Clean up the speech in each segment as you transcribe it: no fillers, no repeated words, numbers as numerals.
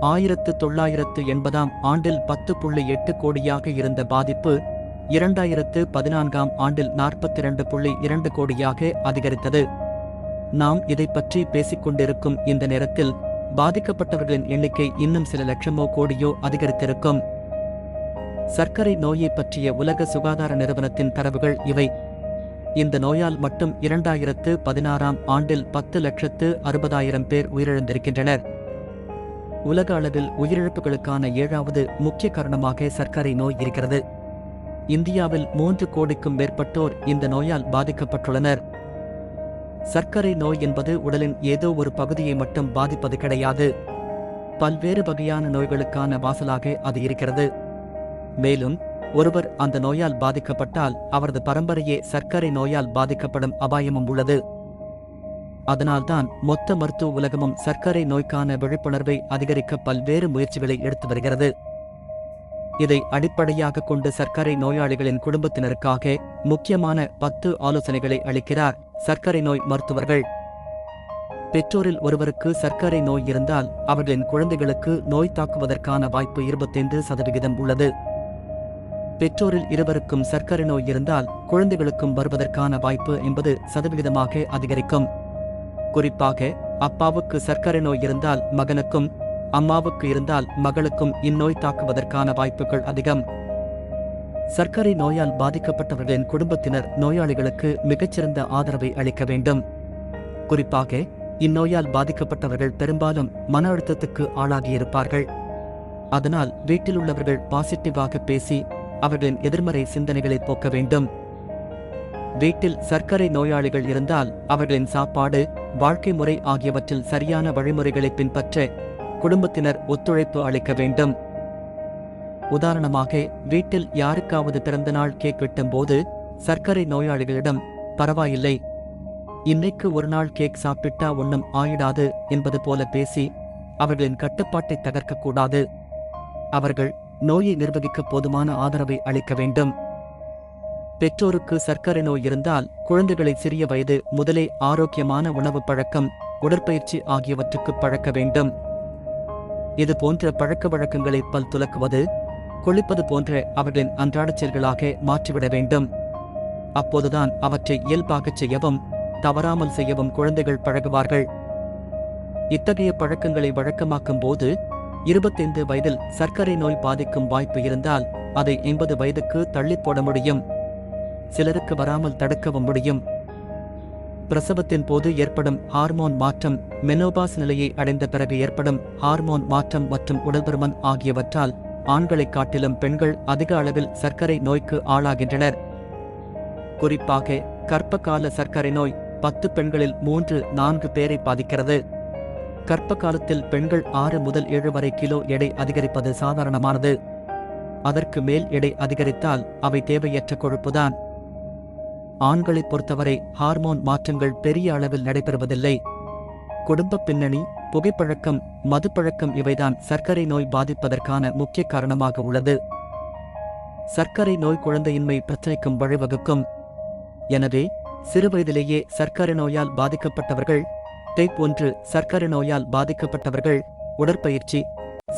1980ஆம் ஆண்டில் 10.8 கோடியாக இருந்த பாதிப்பு 2014ஆம் ஆண்டில் 42.2 கோடியாக அதிகரித்தது. நாம் இதைப் பற்றி பேசிக்கொண்டிருக்கும் இந்த நேரத்தில் பாதிக்கப்பட்டவர்களின் எண்ணிக்கை இன்னும் சில லட்சமோ கோடியோ அதிகரித்திருக்கும். சர்க்கரை நோயை பற்றிய உலக சுகாதார நிறுவனத்தின் தரவுகள் இவை. இந்த நோயால் மட்டும் 2016ஆம் ஆண்டில் 10,60,000 பேர் உயிரிழந்திருக்கின்றனர். உலக அளவில் உயிரிழப்புகளுக்கான 7வது முக்கிய காரணமாக சர்க்கரை நோய் இருக்கிறது. இந்தியாவில் 3 கோடிக்கும் மேற்பட்டோர் இந்த நோயால் பாதிக்கப்பட்டுள்ளனர். சர்க்கரை நோய் என்பது உடலின் ஏதோ ஒரு பகுதியை மட்டும் பாதிப்பது கிடையாது. பல்வேறு வகையான நோய்களுக்கான வாசலாக அது இருக்கிறது. மேலும் ஒருவர் அந்த நோயால் பாதிக்கப்பட்டால் அவரது பரம்பரையே சர்க்கரை நோயால் பாதிக்கப்படும் அபாயமும் உள்ளது. அதனால்தான் மொத்த மருத்துவ உலகமும் சர்க்கரை நோய்க்கான விழிப்புணர்வை அதிகரிக்க பல்வேறு முயற்சிகளை எடுத்து வருகிறது. இதை அடிப்படையாக கொண்டு சர்க்கரை நோயாளிகளின் குடும்பத்தினருக்காக முக்கியமான 10 ஆலோசனைகளை அளிக்கிறார் சர்க்கரை நோய் மருத்துவர்கள். பெற்றோரில் ஒருவருக்கு சர்க்கரை நோய் இருந்தால் அவர்களின் குழந்தைகளுக்கு நோய் தாக்குவதற்கான வாய்ப்பு 25% உள்ளது. பெற்றோரில் இருவருக்கும் சர்க்கரை நோய் இருந்தால் குழந்தைகளுக்கும் வருவதற்கான வாய்ப்பு 80% அதிகரிக்கும். குறிப்பாக அப்பாவுக்கு சர்க்கரை நோய் இருந்தால் மகனுக்கும், அம்மாவுக்கு இருந்தால் மகளுக்கும் இந்நோய் தாக்குவதற்கான வாய்ப்புகள் அதிகம். சர்க்கரை நோயால் பாதிக்கப்பட்டவர்களின் குடும்பத்தினர் நோயாளிகளுக்கு மிகச்சிறந்த ஆதரவை அளிக்க வேண்டும். குறிப்பாக இந்நோயால் பாதிக்கப்பட்டவர்கள் பெரும்பாலும் மன அழுத்தத்துக்கு ஆளாகியிருப்பார்கள். அதனால் வீட்டில் உள்ளவர்கள் பாசிட்டிவாக பேசி அவர்களின் எதிர்மறை சிந்தனைகளை போக்க வேண்டும். வீட்டில் சர்க்கரை நோயாளிகள் இருந்தால் அவர்களின் சாப்பாடு, வாழ்க்கை முறை ஆகியவற்றில் சரியான வழிமுறைகளை பின்பற்ற குடும்பத்தினர் ஒத்துழைப்பு அளிக்க வேண்டும். உதாரணமாக, வீட்டில் யாருக்காவது பிறந்தநாள் கேக் வெட்டும்போது சர்க்கரை நோயாளிகளிடம் பரவாயில்லை, இன்னைக்கு ஒரு நாள் கேக் சாப்பிட்டா ஒன்னும் ஆயிடாது என்பது போல பேசி அவர்களின் கட்டுப்பாட்டை தகர்க்கக்கூடாது. அவர்கள் நோயை நிர்வகிக்க போதுமான ஆதரவை அளிக்க வேண்டும். பெற்றோருக்கு சர்க்கரை நோய் இருந்தால் குழந்தைகளை சிறிய வயது முதலே ஆரோக்கியமான உணவு பழக்கம், உடற்பயிற்சி ஆகியவற்றுக்கு பழக்க வேண்டும். இது போன்ற பழக்க வழக்கங்களை பல் துலக்குவது, குளிப்பது போன்ற அவர்களின் அன்றாடச் செயல்களாக மாற்றிவிட வேண்டும். அப்போதுதான் அவற்றை இயல்பாகச் செய்யவும் தவறாமல் செய்யவும் குழந்தைகள் பழகுவார்கள். இத்தகைய பழக்கங்களை வழக்கமாக்கும் போது 25 வயதில் சர்க்கரை நோய் பாதிக்கும் வாய்ப்பு இருந்தால் அதை 80 வயதுக்கு தள்ளிப் போட முடியும். சிலருக்கு வராமல் தடுக்கவும் முடியும். பிரசவத்தின் போது ஏற்படும் ஹார்மோன் மாற்றம், மெனோபாஸ் நிலையை அடைந்த பிறகு ஏற்படும் ஹார்மோன் மாற்றம் மற்றும் உடல்பருமன் ஆகியவற்றால் ஆண்களைக் காட்டிலும் பெண்கள் அதிக அளவில் சர்க்கரை நோய்க்கு ஆளாகின்றனர். குறிப்பாக கர்ப்பகால சர்க்கரை நோய் 10 பெண்களில் 3-4 பேரை பாதிக்கிறது. கர்ப்ப காலத்தில் பெண்கள் 6 முதல் 7 வரை கிலோ எடை அதிகரிப்பது சாதாரணமானது. அதற்கு மேல் எடை அதிகரித்தால் அவை தேவையற்ற கொழுப்புதான். ஆண்களை பொறுத்தவரை ஹார்மோன் மாற்றங்கள் பெரிய அளவில் நடைபெறுவதில்லை. குடும்ப பின்னணி, புகைப்பழக்கம், மதுப்பழக்கம் இவைதான் சர்க்கரை நோய் பாதிப்பதற்கான முக்கிய காரணமாக உள்ளது. சர்க்கரை நோய் குழந்தையின்மை பிரச்சனைக்கும் வழிவகுக்கும். எனவே சிறுவயதிலேயே சர்க்கரை நோயால் பாதிக்கப்பட்டவர்கள், டைப் 1 சர்க்கரை நோயால் பாதிக்கப்பட்டவர்கள் உடற்பயிற்சி,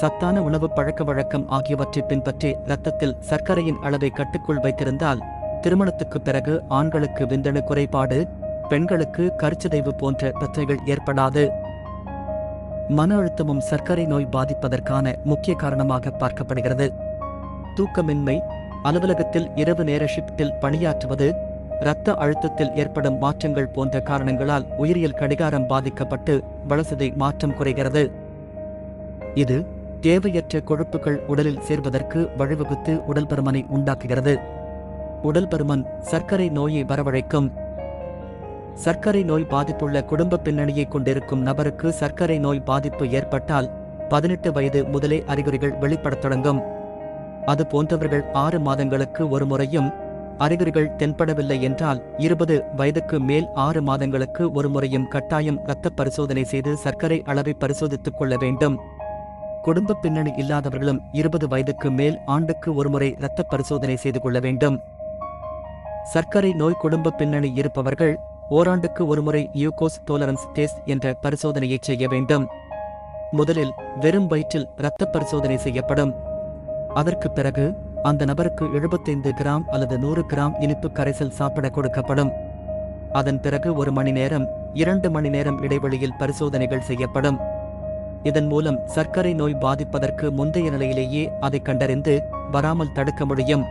சத்தான உணவு பழக்க வழக்கம் ஆகியவற்றை பின்பற்றி இரத்தத்தில் சர்க்கரையின் அளவை கட்டுக்குள் வைத்திருந்தால் திருமணத்துக்கு பிறகு ஆண்களுக்கு விந்தணு குறைபாடு, பெண்களுக்கு கருச்சிதைவு போன்ற பிரச்சனைகள் ஏற்படாது. மன அழுத்தமும் சர்க்கரை நோய் பாதிப்பதற்கான முக்கிய காரணமாக பார்க்கப்படுகிறது. தூக்கமின்மை, அலுவலகத்தில் இரவு நேர ஷிப்டில் பணியாற்றுவது, இரத்த அழுத்தத்தில் ஏற்படும் மாற்றங்கள் போன்ற காரணங்களால் உயிரியல் கடிகாரம் பாதிக்கப்பட்டு வளர்சிதை மாற்றம் குறைகிறது. இது தேவையற்ற கொழுப்புகள் உடலில் சேர்வதற்கு வழிவகுத்து உடல் பருமனை உண்டாக்குகிறது. உடல் பருமன் சர்க்கரை நோயை வரவழைக்கும். சர்க்கரை நோய் பாதிப்புள்ள குடும்ப பின்னணியை கொண்டிருக்கும் நபருக்கு சர்க்கரை நோய் பாதிப்பு ஏற்பட்டால் 18 வயது முதலே அறிகுறிகள் வெளிப்படத் தொடங்கும். அது போன்றவர்கள் 6 மாதங்களுக்கு ஒரு முறையும், அறிகுறிகள் தென்படவில்லை என்றால் 20 வயதுக்கு மேல் 6 மாதங்களுக்கு ஒரு முறையும் கட்டாயம் இரத்த பரிசோதனை செய்து சர்க்கரை அளவை பரிசோதித்துக் கொள்ள வேண்டும். குடும்ப பின்னணி இல்லாதவர்களும் 20 வயதுக்கு மேல் ஆண்டுக்கு ஒருமுறை இரத்த பரிசோதனை செய்து கொள்ள வேண்டும். சர்க்கரை நோய் குடும்ப பின்னணி இருப்பவர்கள் ஓராண்டுக்கு ஒருமுறை யூகோஸ் டோலரன்ஸ் டெஸ்ட் என்ற பரிசோதனையை செய்ய வேண்டும். முதலில் வெறும் வயிற்றில் இரத்த பரிசோதனை செய்யப்படும். அதற்குப் பிறகு அந்த நபருக்கு 75 கிராம் அல்லது 100 கிராம் இனிப்பு கரைசல் சாப்பிட கொடுக்கப்படும். அதன் பிறகு 1 மணி நேரம் 2 மணி நேரம் இடைவெளியில் பரிசோதனைகள் செய்யப்படும். இதன் மூலம் சர்க்கரை நோய் பாதிப்பதற்கு முந்தைய நிலையிலேயே அதை கண்டறிந்து வராமல் தடுக்க முடியும்.